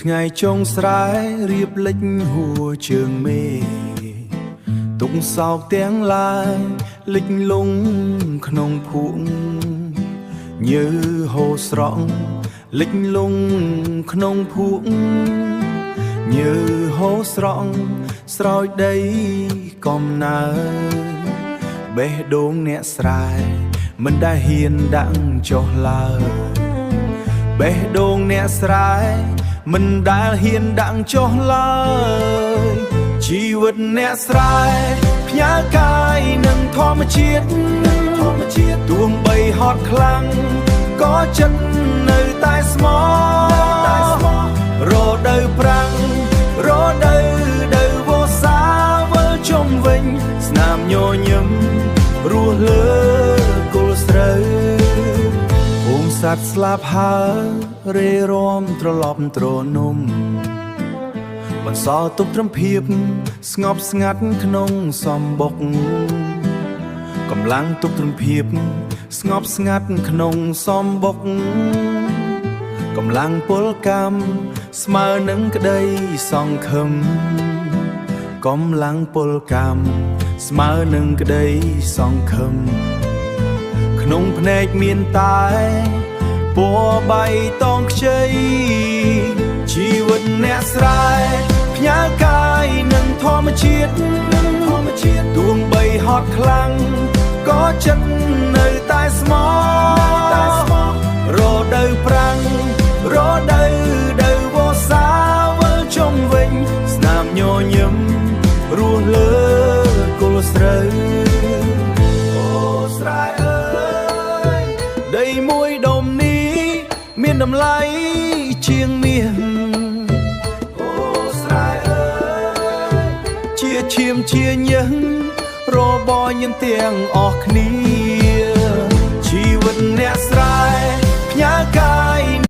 ថ្ងៃចុងស្រែរៀបលិចហួរជើងមេទុកសោកទាំងឡាយលិចលងក្នុងភក់ញើហូរស្រង់លិចលងក្នុងភក់ញើហូរស្រង់ស្រោចដីកំណើបេះដូងអ្នកស្រែមិនដែលហ៊ានដាក់ចុះឡើយបេះដូងអ្នកស្រែមិនដែលហ៊ានដាក់ចុះឡើយជីវិតអ្នកស្រែផ្ញើកាយនឹងធម្មជាតិទោះបីហត់ខ្លាំងក៏ចិត្តនៅតែស្មោះរដូវប្រាំងរដូវវស្សាវិលជុំវិញស្នាមញញឹមរស់លើគល់ស្រូវភូមិសត្វស្លាប់ហើររេរាំត្រឡប់ទ្រនំបន្សល់ទុកត្រឹមភាពស្ងប់ស្ងាត់ក្នុងសំបុកកម្លាំងទុកត្រឹមភាពស្ងប់ស្ងាត់ក្នុងសំបុកកម្លាំងពលកម្មស្មើនឹងក្តីសង្ឃឹមកម្លាំងពលកម្មស្មើនឹងក្តីសង្ឃឹមក្នុងភ្នែកមានតែពណ៌បៃតងខ្ចីជីវិតអ្នកស្រែផ្ញើកាយនឹងធម្មជាតិទោះបីហត់ខ្លាំងក៏ចិត្តនៅតែស្មោះរដូវប្រាំងរដូវវស្សាវិលជុំវិញស្នាមញញឹមរស់លើគល់ស្រូវអូស្រែអើយដីមួយដុំនេះមានតម្លៃជាងមាសអូស្រែអើយជាឈាមជាញឹងរបរញញទាំងអស់គ្នាជីវិតអ្នកស្រែ